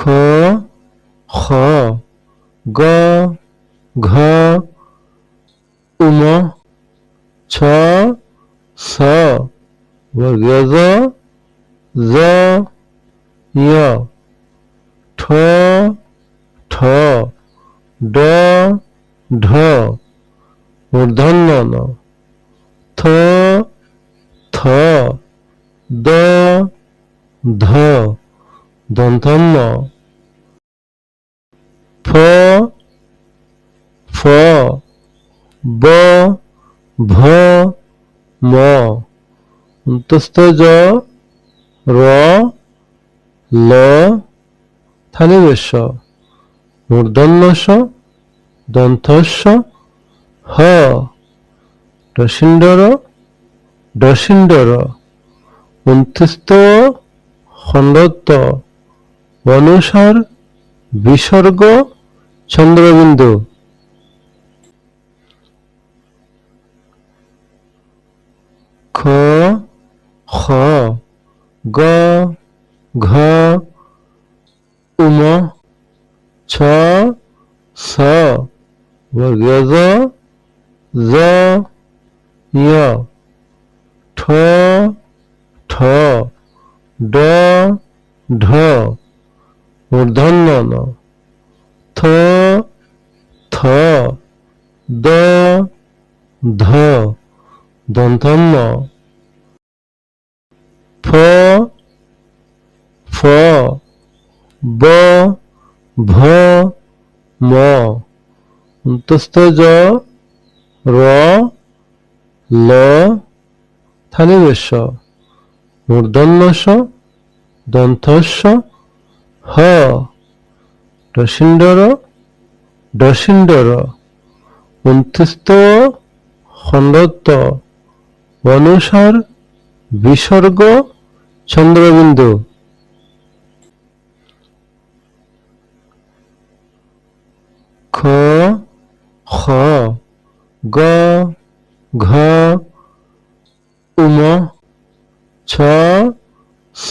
খ খ গ ঘ উম ছ ছ বর্গজ জ য় ঠ ঠ ড ঢ মূর্ধন্য ন থ থ দ ধ দন্তান্ন ফ ফ ব ভ ম অন্তস্থ জ র ল থালিবেশ মূর্ধন্যস দন্থস্য হ ডসিন্ডর ডসিন্ডর অন্ত্যস্ত খণ্ডত্ব অনুসার বিসর্গ চন্দ্রবিন্দু খ খ গ ঘ উম ছ ছ বর্গজ জ য় ঠ ঠ ড ঢ মূর্ধন্য ন থ থ দ ধ দন্তান্ন ফ ফ ব ভ ম অন্তস্থ জ র ল থালিবেশ মূর্ধন্যস দন্থস্য হ ডসিন্ডর ডসিন্ডর অন্ত্যস্ত খণ্ডত্ব অনুসার বিসর্গ চন্দ্রবিন্দু খ খ গ ঘ উম ছ ছ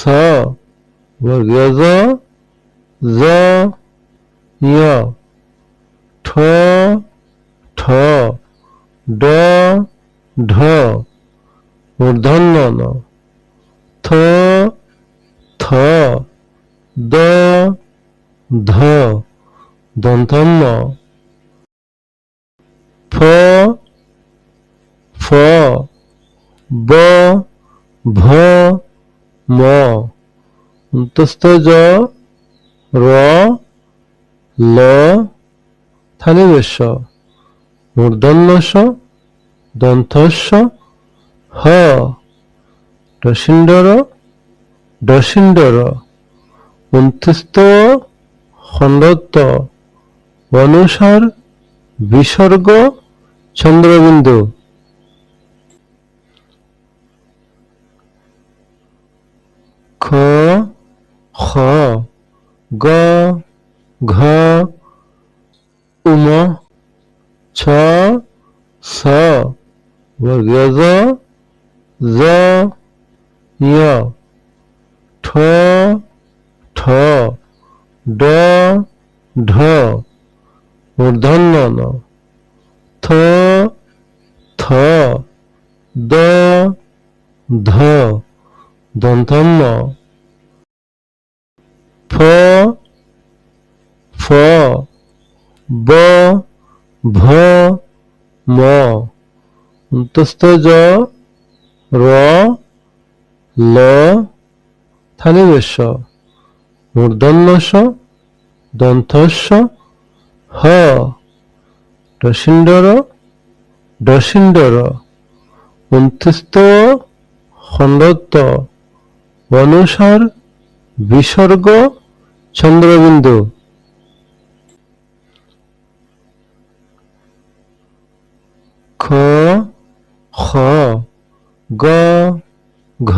বর্গজ জ য় ঠ ঠ ড ঢ মূর্ধন্য ন থ থ দ ধ দন্তান্ন ফ ফ ব ভ ম অন্তস্থ জ র ল থালিবেশ মূর্ধন্যস দন্থস্য হ ডসিন্ডর ডসিন্ডর অন্ত্যস্ত খণ্ডত্ব অনুসার বিসর্গ চন্দ্রবিন্দু খ খ গ ঘ উম ছ ছ বর্গজ জ য় ঠ ঠ ড ঢ মূর্ধন্য ন থ থ দ ধ দন্তান্ন ফ ফ ব ভ ম অন্তস্থ জ র ল থালিবেশ মূর্ধন্যস দন্থস্য হ ডসিন্ডর ডসিন্ডর অন্ত্যস্ত খণ্ডত্ব অনুসার বিসর্গ চন্দ্রবিন্দু খ খ গ ঘ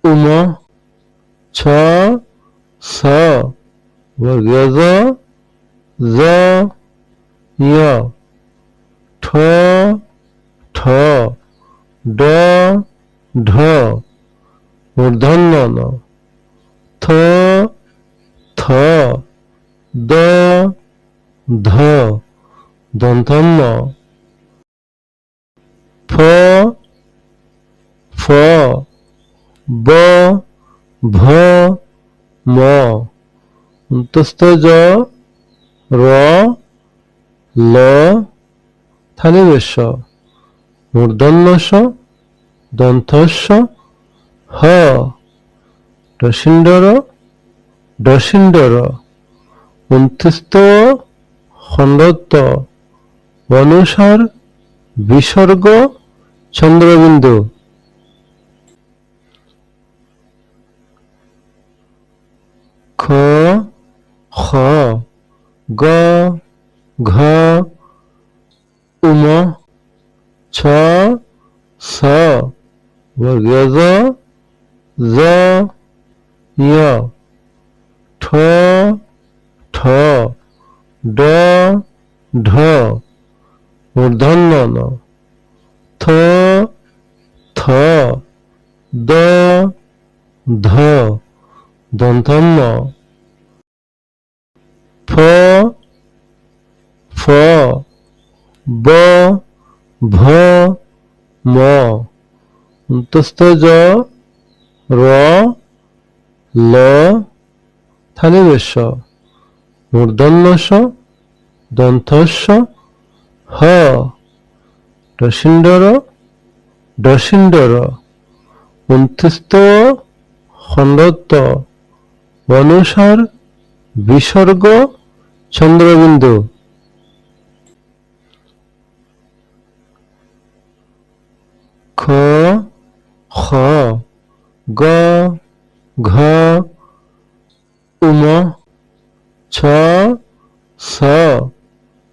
উম ছ ছ বর্গজ জ য় ঠ ঠ ড ঢ মূর্ধন্য ন থ দ ধ দন্তন্য ফ ফ ব ভ ম অন্তস্থ জ র ল থালিবেশ্ব মূর্ধন্য ষ দন্থস্ব হ ডসিন্ডর ডসিন্ডর অন্ত্যস্ত খণ্ডত্ব অনুসার বিসর্গ চন্দ্রবিন্দু খ খ গ ঘ উম ছ স বর্গজ জ য় ঠ ঠ ড ঢ মূর্ধন্য ন থ থ দ ধ দন্তন্য ফ ফ ব ভ ম অন্তস্থ জ র ল থালিবেশ্ব মূর্ধন্য ষ দন্থস্ব হ ডসিন্ডর ডসিন্ডর অন্ত্যস্ত খণ্ডত্ব অনুসার বিসর্গ চন্দ্রবিন্দু খ খ গ ঘ উম ছ স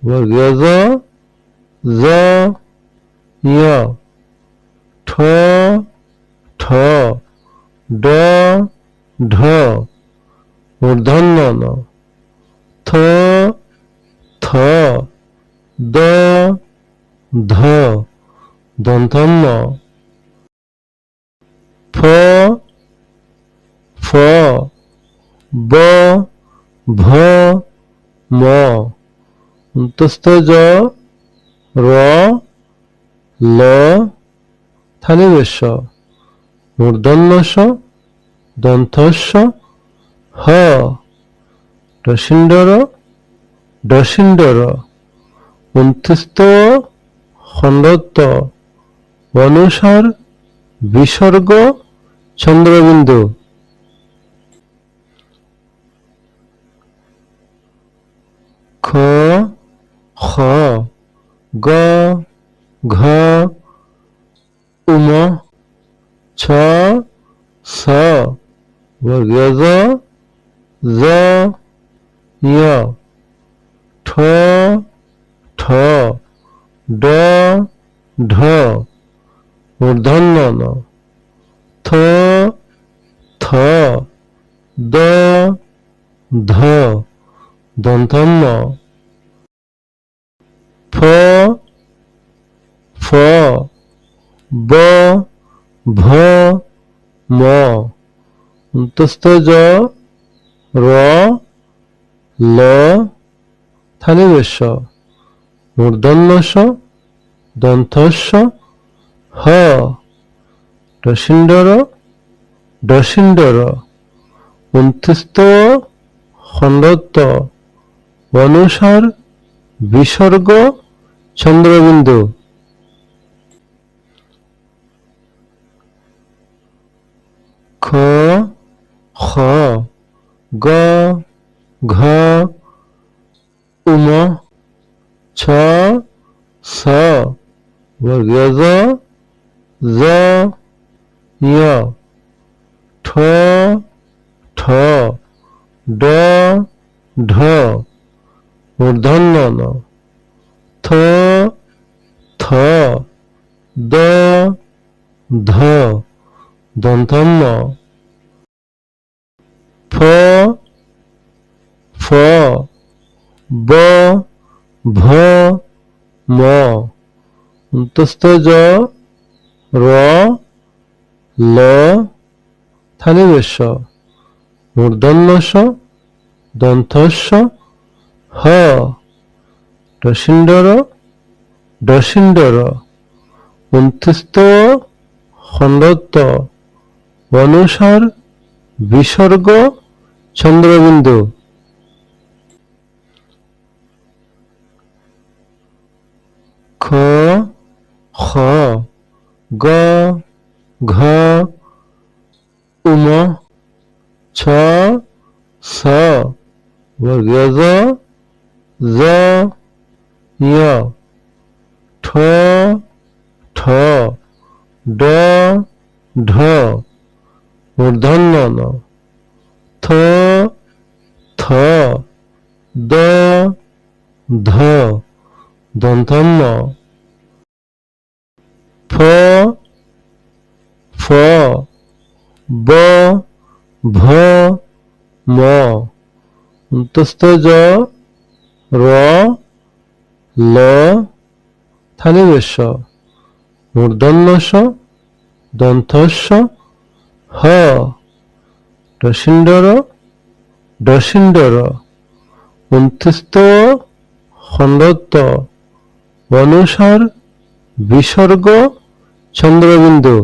বর্গজ জ য় ঠ ঠ ড ঢ মূর্ধন্য ন থ থ দ ধ দন্তন্য ফ ফ ব ভ ম অন্তস্থ জ র ল থালিবেশ্ব মূর্ধন্য ষ দন্থস্ব হ ডসিন্ডর ডসিন্ডর অন্ত্যস্ত খণ্ডত্ব অনুসার বিসর্গ চন্দ্রবিন্দু খ খ গ ঘ উম ছ স বর্গজ জ য় ঠ ঠ ড ঢ মূর্ধন্য ন থ থ দ ধ দন্তন্য ফ ফ ব ভ ম অন্তস্থ জ র ল থালিবেশ্ব মূর্ধন্য ষ দন্থস্ব হ ডসিন্ডর ডসিন্ডর অন্ত্যস্ত খণ্ডত্ব অনুসার বিসর্গ চন্দ্রবিন্দু খ খ গ ঘ উম ছ স বর্গজ জ য় ঠ ঠ ড ঢ মূর্ধন্য ন থ থ দ ধ দন্তন্য ফ ফ ব ভ ম অন্তস্থ জ র ল থালিবেশ্ব মূর্ধন্য ষ দন্তস্য হ ডসিন্ডর ডসিন্ডর অন্ত্যস্ত খণ্ডত্ব অনুসার বিসর্গ চন্দ্রবিন্দু খ খ গ ঘ উম ছ স বর্গজ জ য় ঠ ঠ ড ঢ মূর্ধন্য ন থ থ দ ধ দন্তন্য ফ ফ ব ভ ম অন্তস্থ জ র ল থালিবেশ মূর্ধন্যস্য দন্তস্য হ ডসিন্ডর ডসিন্ডর অন্ত্যস্ত খণ্ডত্ব অনুসার বিসর্গ চন্দ্রবিন্দু